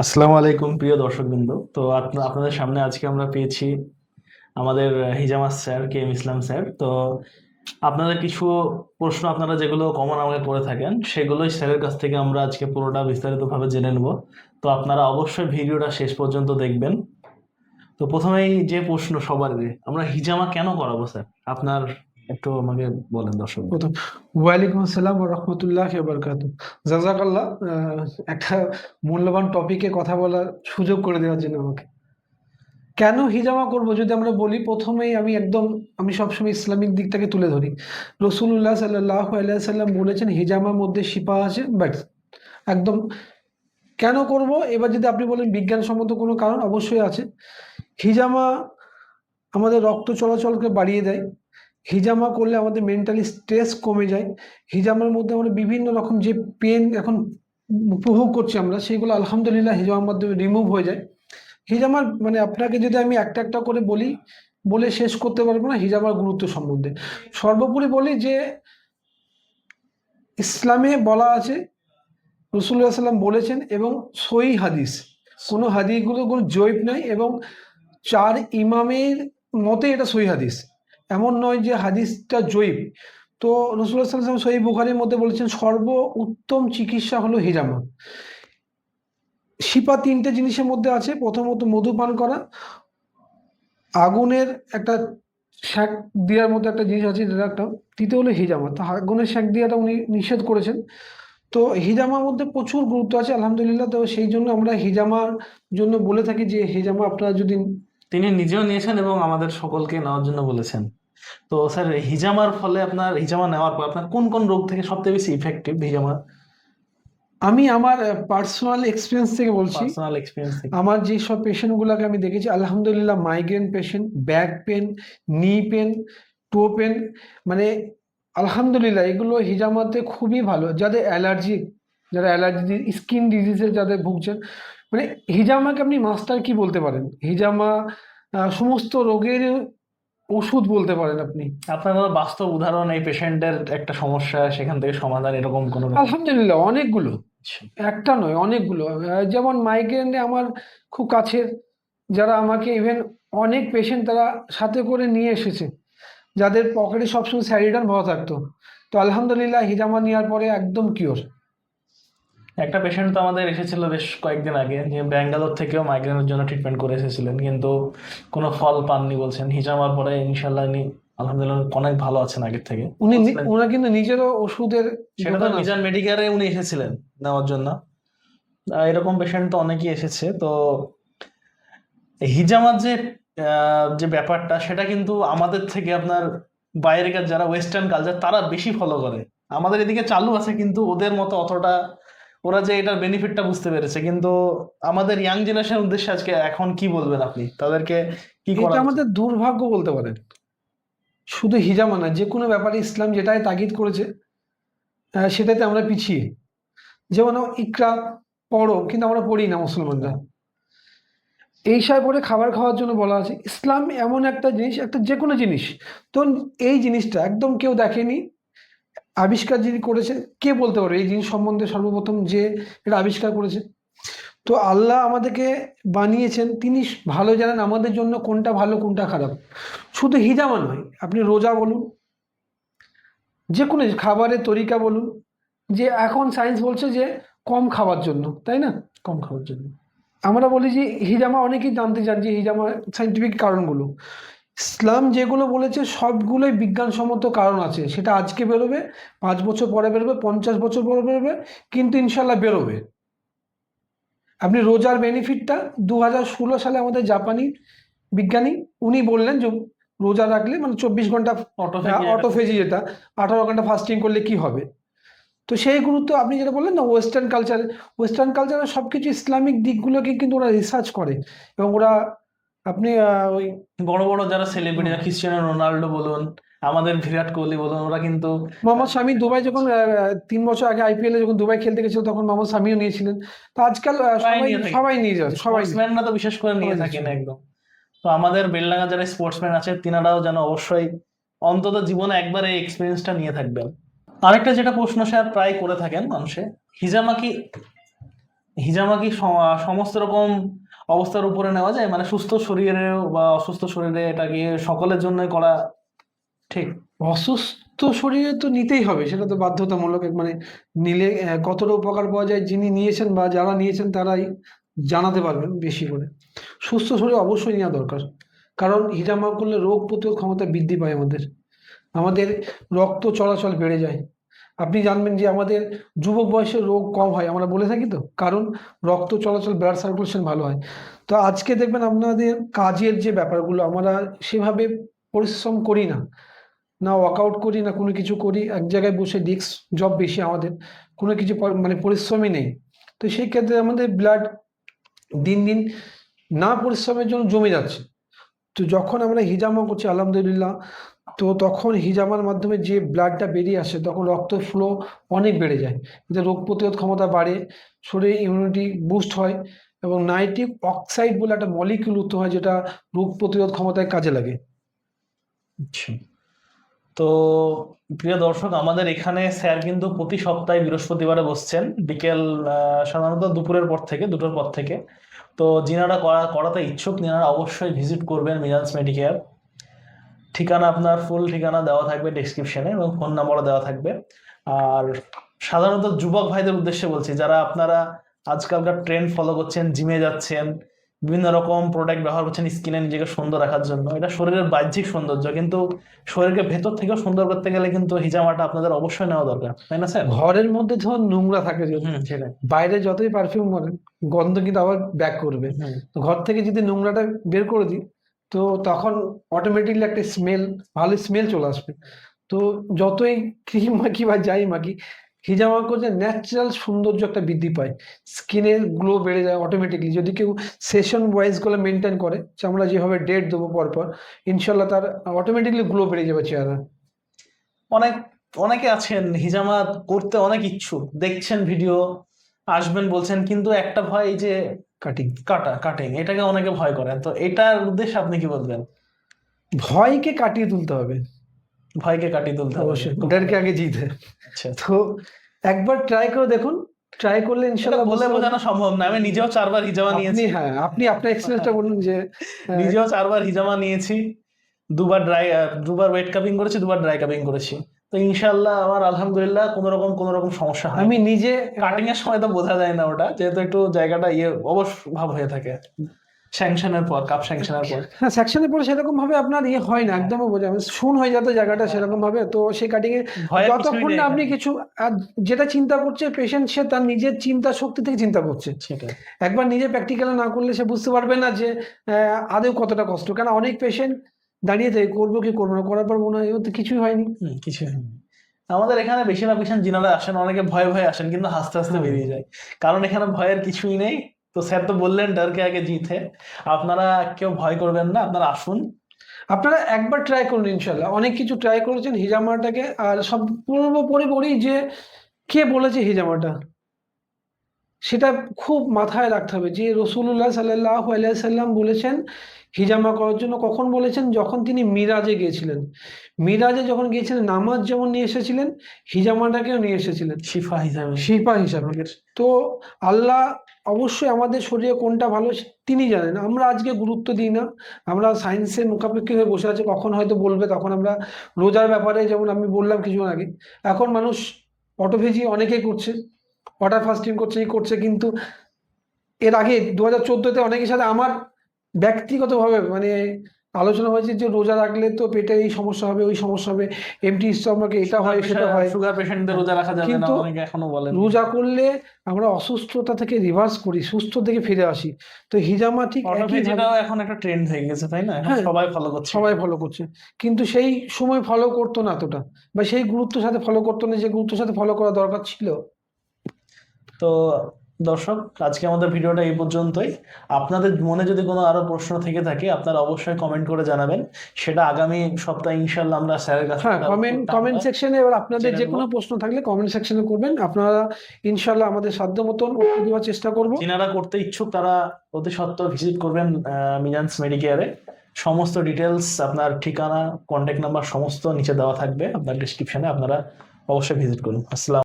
আসসালামু আলাইকুম প্রিয় দর্শকবৃন্দ। তো আপনাদের সামনে আজকে আমরা পেয়েছি আমাদের হিজামাস স্যার, কে এম ইসলাম স্যার। তো আপনাদের কিছু প্রশ্ন আপনারা যেগুলো কমন আমাকে করে থাকেন সেগুলোই স্যারের কাছ থেকে আমরা আজকে পুরোটা বিস্তারিতভাবে জেনে নেব। তো আপনারা অবশ্যই ভিডিওটা শেষ পর্যন্ত দেখবেন। তো প্রথমেই যে প্রশ্ন সবার, আমরা হিজামা কেন করাবো স্যার? আপনার একটু আমাকে বলেন দর্শকদের। প্রথম ওয়ালাইকুম আসসালাম ওয়া রাহমাতুল্লাহি ওয়া বারাকাতুহু। জাযাকাল্লাহ, একটা মূল্যবান টপিকে কথা বলার সুযোগ করে দেওয়ার জন্য আমাকে। কেন হিজামা করব যদি আমরা বলি, প্রথমেই আমি সবসময় ইসলামিক দিকটাকে তুলে ধরি। রাসূলুল্লাহ সাল্লাল্লাহু আলাইহি ওয়াসাল্লাম বলেছেন হিজামার মধ্যে শিফা আছে, বাট একদম কেন করব? এবার যদি আপনি বলেন বিজ্ঞানসম্মত কোনো কারণ, অবশ্যই আছে। হিজামা আমাদের রক্ত চলাচলকে বাড়িয়ে দেয়। হিজামা করলে আমাদের মেন্টালি স্ট্রেস কমে যায়। হিজামার মধ্যে আমরা বিভিন্ন রকম যে পেন এখন উপভোগ করছি আমরা, সেগুলো আলহামদুলিল্লাহ হিজামার মাধ্যমে রিমুভ হয়ে যায়। হিজামার মানে আপনাকে যদি আমি একটা একটা করে বলি, বলে শেষ করতে পারবো না হিজামার গুরুত্ব সম্বন্ধে। সর্বোপরি বলি যে ইসলামে বলা আছে, রাসূলুল্লাহ সাল্লাম বলেছেন, এবং সহিহ হাদিস, কোনো হাদিসগুলো কোনো জয়ীফ নাই, এবং চার ইমামের মতে এটা সহিহ হাদিস। এমন নয় যে হাদিসটা জয়ীফ। তো রাসূলুল্লাহ সাল্লাল্লাহু আলাইহি ওয়াসাল্লাম সহিহ বুখারীর মধ্যে বলেছেন সর্ব উত্তম চিকিৎসা হলো হিজামা। শিপা তিনটে জিনিসের মধ্যে আছে। প্রথমত মধুপান করা, আগুনের একটা শ্যাক দেওয়ার মতো একটা জিনিস আছে, যেটা একটা, তৃতীয় হলো হিজামা। তো আগুনের শ্যাক দেওয়াটা উনি নিষেধ করেছেন। তো হিজামার মধ্যে প্রচুর গুরুত্ব আছে আলহামদুলিল্লাহ। তো সেই জন্য আমরা হিজামার জন্য বলে থাকি যে হিজামা আপনারা যদি। তিনি নিজেও নিয়েছেন এবং আমাদের সকলকে নেওয়ার জন্য বলেছেন। তো স্যার, হিজামার ফলে হিজামা নেওয়ার পর আপনার কোন কোন রোগ থেকে সবথেকে বেশি ইফেক্টিভ হিজামা? আমি আমার পার্সোনাল এক্সপিরিয়েন্স থেকে বলছি। পার্সোনাল এক্সপিরিয়েন্স থেকে। আমার যে সব পেশেন্টগুলোকে আমি দেখেছি আলহামদুলিল্লাহ, migraine patient, back pain, knee pain, toe pain, মানে আলহামদুলিল্লাহ এগুলো হিজামাতে খুবই ভালো। যারা অ্যালার্জি, স্কিন ডিজিজে যাদের ভুগছেন, মানে হিজামাকে আপনি মাস্টার কি বলতে পারেন। হিজামা সমস্ত রোগের ওষুধ বলতে পারেন আপনি। আপনার কোনো বাস্তব উদাহরণ, এই পেশেন্টের একটা সমস্যা সেখান থেকে সমাধান, এরকম কোনো আলহামদুলিল্লাহ অনেকগুলো, একটা নয় অনেকগুলো। যেমন মাইগ্রেনে আমার খুব কাছের যারা আমাকে ইভেন অনেক পেশেন্ট তারা সাথে করে নিয়ে এসেছে, যাদের পকেটে সবসময় স্যারিডন ভরা থাকতো, তো আলহামদুলিল্লাহ হিজামা নেওয়ার পরে একদম কিওর। একটা পেশেন্ট তো আমাদের এসেছিল বেশ কয়েকদিন আগে, যে ব্যাঙ্গালোর থেকেও মাইগ্রেনের জন্য ট্রিটমেন্ট করে এসেছিলেন, কিন্তু কোনো ফল পাননি বলছেন। হিজামার পরে ইনশাল্লাহ উনি আলহামদুলিল্লাহ অনেক ভালো আছেন আগের থেকে। ওনার কিন্তু নিজেরও ওষুধের সেটা তো দোকান আছে। মিজান মেডিকেয়ারে উনি এসেছিলেন নেওয়ার জন্য। এরকম পেশেন্ট তো অনেকেই এসেছে। তো হিজামার যে ব্যাপারটা, সেটা কিন্তু আমাদের থেকে আপনার বাইরেকার যারা ওয়েস্টার্ন কালচার তারা বেশি ফলো করে। আমাদের এদিকে চালু আছে, কিন্তু ওদের মতো অতটা ওরা যে এটার বেনিফিটটা বুঝতে পেরেছে। কিন্তু আমাদের ইয়াং জেনারেশনের উদ্দেশ্যে আজকে এখন কি বলবেন আপনি তাদেরকে? কি করা এটা উচিত? আমাদের দুর্ভাগ্য বলতে পারেন। শুধু হিজামা না, যে কোনো ব্যাপারে ইসলাম যেটাই তাগিদ করেছে সেটাতে আমরা পিছিয়ে। যেমন ইকরা পড়ো, কিন্তু আমরা পড়ি না মুসলমানরা। এই সায় পরে খাবার খাওয়ার জন্য বলা আছে। ইসলাম এমন একটা জিনিস, একটা যে কোনো জিনিস, তো এই জিনিসটা একদম কেউ দেখেনি। আবিষ্কার যিনি করেছে, কে বলতে পারবে এই জিনিস সম্বন্ধে সর্বপ্রথম যে এটা আবিষ্কার করেছে? তো আল্লাহ আমাদেরকে বানিয়েছেন, তিনি ভালো জানেন আমাদের জন্য কোনটা ভালো কোনটা খারাপ। শুধু হিজামা নয়, আপনি রোজা বলুন, যে কোনো খাবারের তরিকা বলুন, যে এখন সায়েন্স বলছে যে কম খাওয়ার জন্য, তাই না? কম খাওয়ার জন্য আমরা বলি যে হিজামা, অনেকেই জানতে চান যে হিজামা সাইন্টিফিক কারণগুলো। ইসলাম যেগুলো বলেছে সবগুলোই বিজ্ঞানসম্মত কারণ আছে। সেটা আজকে বেরোবে, 5 বছর পরে বেরোবে, 50 বছর পরে বেরোবে, কিন্তু ইনশাল্লাহ বেরোবে। আপনি রোজার বেনিফিটটা 2016 সালে আমাদের জাপানি বিজ্ঞানী উনি বললেন যে রোজা রাখলে, মানে 24 ঘন্টা অটোফেজি, যেটা 18 ঘন্টা ফাস্টিং করলে কি হবে। তো সেই গুরুত্ব আপনি যেটা বললেন না, ওয়েস্টার্ন কালচারে সব কিছু ইসলামিক দিকগুলোকে কিন্তু ওরা রিসার্চ করে, এবং ওরা আপনি ওই বড় বড় যারা সেলিব্রিটি, ক্রিশ্চিয়ানো রোনাল্ডো বলুন, আমাদের বিরাট কোহলি বলুন, ওরা কিন্তু মোহাম্মদ শামি দুবাই যখন 3 বছর আগে আইপিএল এ যখন দুবাই খেলতে গেছিল, তখন মোহাম্মদ শামিও নিয়েছিলেন। তো আজকাল সবাই নিয়ে যাচ্ছে, সবাই স্পোর্টসম্যানরা তো বিশেষ করে নিয়ে থাকেন একদম। তো আমাদের বেলডাঙ্গা যারা স্পোর্টসম্যান আছে, তিনারাও যেন অবশ্যই অন্তত জীবনে একবার এই এক্সপিরিয়েন্সটা নিয়ে থাকবেন। আরেকটা যেটা প্রশ্ন স্যার প্রায় করে থাকেন মানুষে, হিজামা কি হিজামা কি সমস্ত রকম অবস্থার উপরে নেওয়া যায়, মানে সুস্থ শরীরেও বা অসুস্থ শরীরে এটা কি সকলের জন্যই করা ঠিক? অসুস্থ শরীরে তো নিতেই হবে, সেটা তো বাধ্যতামূলক। মানে নিলে কতটা উপকার পাওয়া যায় যিনি নিয়েছেন বা যারা নিয়েছেন তারাই জানাতে পারবেন বেশি করে। সুস্থ শরীর অবশ্যই নেওয়া দরকার, কারণ হিজামা করলে রোগ প্রতিরোধ ক্ষমতা বৃদ্ধি পায়, আমাদের আমাদের রক্ত চলাচল বেড়ে যায়। আপনি জানবেন যে আমাদের যুবক বয়সে রোগ কম হয়, আমরা বলে থাকি তো, কারণ রক্ত চলাচল, ব্লাড সার্কুলেশন ভালো হয়। তো আজকে দেখবেন আপনাদের কাজের যে ব্যাপারগুলো, আমরা সেভাবে পরিশ্রম করি না, না ওয়ার্কআউট করি, না কোনো কিছু করি, এক জায়গায় বসে ডেস্ক জব বেশি আমাদের, কোনো কিছু মানে পরিশ্রমই নেই। তো সেই ক্ষেত্রে আমাদের ব্লাড দিন দিন না পরিশ্রমের জন্য জমে যাচ্ছে। তো যখন আমরা হিজামা করছি আলহামদুলিল্লাহ, তো তখন হিজামার মাধ্যমে যে ব্লাডটা বেরিয়ে আসে তখন রক্ত ফ্লো অনেক বেড়ে যায়, এতে রোগ প্রতিরোধ ক্ষমতা বাড়ে, শরীরে ইমিউনিটি বুস্ট হয়, এবং নাইট্রিক অক্সাইড বলে একটা মলিকিউল উৎপন্ন হয় যেটা রোগ প্রতিরোধ ক্ষমতায় কাজে লাগে। আচ্ছা। তো প্রিয় দর্শক, আমাদের এখানে স্যার কিন্তু প্রতি সপ্তাহে বৃহস্পতিবারে বসছেন বিকেল সাধারণত দুপুরের পর থেকে, দুটোর পর থেকে। তো যিনারা করাতে ইচ্ছুক তিনারা অবশ্যই ভিজিট করবেন মিজান্স মেডিকেয়ার। ঠিকানা, আপনার ফুল ঠিকানা দেওয়া থাকবে ডেসক্রিপশনে এবং ফোন নাম্বারও দেওয়া থাকবে। আর সাধারণত যুবক ভাইদের উদ্দেশ্যে বলছি, যারা আপনারা আজকালকার ট্রেন্ড ফলো করছেন, জিমে যাচ্ছেন, বিভিন্ন রকম প্রোডাক্ট ব্যবহার করছেন স্কিনে নিজেকে সুন্দর রাখার জন্য, এটা শরীরের বাহ্যিক সৌন্দর্য, কিন্তু শরীরকে ভেতর থেকেও সুন্দর করতে গেলে কিন্তু হিজামাটা আপনাদের অবশ্যই নেওয়া দরকার, তাই না স্যার? ঘরের মধ্যে ধরুন নোংরা থাকে যদি, সেটাই। বাইরে যতই পারফিউম মারেন গন্ধ কিন্তু আবার ব্যাক করবে। তো ঘর থেকে যদি নোংরাটা বের করে দিই, তো তখন অটোমেটিকলি একটা স্মেল, ভালো স্মেল চলে আসবে। তো যতই ক্রিম মাখি বা যাই মাখি, হিজামা করলে ন্যাচারাল সৌন্দর্য একটা বৃদ্ধি পায়, স্কিনের গ্লো বেড়ে যায় অটোমেটিকলি। যদি কেউ সেশন ওয়াইজ গুলো মেনটেন করে, আমরা যেভাবে ডেট দেবো পরপর, ইনশাল্লাহ তার অটোমেটিকলি গ্লো বেড়ে যাবে চেহারা। অনেক অনেকে আছেন হিজামা করতে অনেক ইচ্ছুক, দেখছেন ভিডিও, আসবেন বলছেন, কিন্তু একটা ভয়, এই যে কাটিং, কাটিং, এটাকে অনেকে ভয় করেন। তো এটার উদ্দেশ্যে আপনি কি বলবেন? ভয়কে কাটিয়ে তুলতে হবে, ভয়কে কাটিয়ে তুলতে হবে। অবশ্যই ডরকে আগে জিতে। আচ্ছা, তো একবার ট্রাই করে দেখুন, ট্রাই করলে এটা ইনশাল্লাহ বলে বুঝতে পারবেন। বোঝানো সম্ভব না। আমি নিজেও 4বার হিজামা আপনি, নিয়েছি। হ্যাঁ, আপনি আপনার এক্সপিরিয়েন্সটা বলুন যে নিজেও 4বার হিজামা নিয়েছি, দুবার ওয়েট কাপিং করেছি, দুবার ড্রাই কাপিং করেছি। তো ইনশাল্লাহ আমার আলহামদুলিল্লাহ কোনো রকম সমস্যা হয়। আমি নিজে কাটিং এর সময় তো বোঝা যায় না ওটা, যেহেতু একটু জায়গাটা অবশ ভাব হয়ে থাকে স্যাংশনের পর, কাপ স্যাংশনের পর। হ্যাঁ, সেকশনে পড়ে সেরকম ভাবে আপনার হয় না, একদমই বোঝা যাবে, শূন্য হয়ে যেত জায়গাটা সেরকম ভাবে। তো সেই কাটিং এ ভয়ের কিছুই যতক্ষণ নেই না আপনি এখানে। কিছু, আর যেটা চিন্তা করছে পেশেন্ট, সে তার নিজের চিন্তা শক্তি থেকে চিন্তা করছে। সেটাই। একবার নিজে প্র্যাকটিক্যাল না করলে সে বুঝতে পারবে না যে আদৌ কতটা কষ্ট। কারণ অনেক পেশেন্ট দাঁড়িয়ে থাকে, করবো কি করবো না, করার পর মনে হয় ওর তো কিছুই হয়নি। কিছু হয়নি। আমাদের এখানে বেশিরভাগ পেশেন্ট যিনারা আসেন অনেকে ভয়ে ভয়ে আসেন, কিন্তু হাসতে হাসতে হ্যাঁ। বেরিয়ে যায়, কারণ এখানে ভয়ের কিছুই নেই। তো স্যার তো বললেন ডরকে আগে জিতে, আপনারা কেউ ভয় করবেন না, আপনারা আসুন। আপনারা একবার ট্রাই করুন, ইনশাল্লাহ অনেক কিছু ট্রাই করেছেন হিজামাটাকে। আর সব পূর্বোপরি বলি যে কে বলেছে হিজামাটা, সেটা খুব মাথায় রাখতে হবে যে রসুল্লাহ সাল্লাল্লাহু আলাইহি সাল্লাম বলেছেন হিজামা করার জন্য। কখন বলেছেন? যখন তিনি মিরাজে গিয়েছিলেন। মিরাজে যখন গিয়েছিলেন, নামাজ যেমন নিয়ে এসেছিলেন, হিজামাটাকেও নিয়ে এসেছিলেন শিফা হিসাবে। শিপা হিসাবে। তো আল্লাহ অবশ্যই আমাদের শরীরে কোনটা ভালো তিনি জানেন, আমরা আজকে গুরুত্ব দিই না। আমরা সায়েন্সের মুখাপেক্ষি হয়ে বসে আছি, কখন হয়তো বলবে তখন আমরা। রোজার ব্যাপারে যেমন আমি বললাম কিছুক্ষণ আগে, এখন মানুষ অটোফেজি অনেকেই করছে, ওয়াটার ফাস্টিং করছে, এই করছে, কিন্তু এর আগে 2014-তে অনেকের সাথে আমার ব্যক্তিগতভাবে মানে আলোচনা হয়েছে যে রোজা রাখলে তো পেটে এই সমস্যা হবে, ওই সমস্যা হবে, এমটি স্টমাকে এটা হয় সেটা হয়। সুগার পেশেন্টদের রোজা রাখা যাবে না, কিন্তু অনেকে এখনো বলেন। রোজা করলে আমরা অসুস্থতা থেকে রিভার্স করি, সুস্থ থেকে ফিরে আসি। তো হিজামা ঠিক একই ভাবে, অটোফেজিটাও এখন একটা ট্রেন্ড হয়ে গেছে, তাই না? এখন হ্যাঁ, সবাই ফলো করছে। সবাই ফলো করছে, কিন্তু সেই সময় ফলো করতো না এতটা, বা সেই গুরুত্বের সাথে ফলো করতো না যে গুরুত্বের সাথে ফলো করা দরকার ছিল। তো দর্শক, আজকে আমাদের ভিডিওটা এই পর্যন্তই। আপনাদের মনে যদি কোনো আরো প্রশ্ন থেকে থাকে আপনারা অবশ্যই কমেন্ট করে জানাবেন, সেটা আগামী সপ্তাহে ইনশাল্লাহ আমরা স্যারের কাছে হ্যাঁ, কমেন্ট সেকশনে এবার আপনাদের জেনে যে নেবো। কোনো প্রশ্ন থাকলে কমেন্ট সেকশনে করবেন, আপনারা ইনশাল্লাহ আমাদের সাধ্য মতন উত্তর দেওয়ার চেষ্টা করব। যিনারা করতে ইচ্ছুক তারা অতি সত্বর ভিজিট করবেন মিজান্স মেডিকেয়ারে। সমস্ত ডিটেলস, আপনার ঠিকানা, কন্ট্যাক্ট নাম্বার সমস্ত নিচে দেওয়া থাকবে আপনার ডিসক্রিপশনে, আপনারা অবশ্যই ভিজিট করুন। আসসালাম।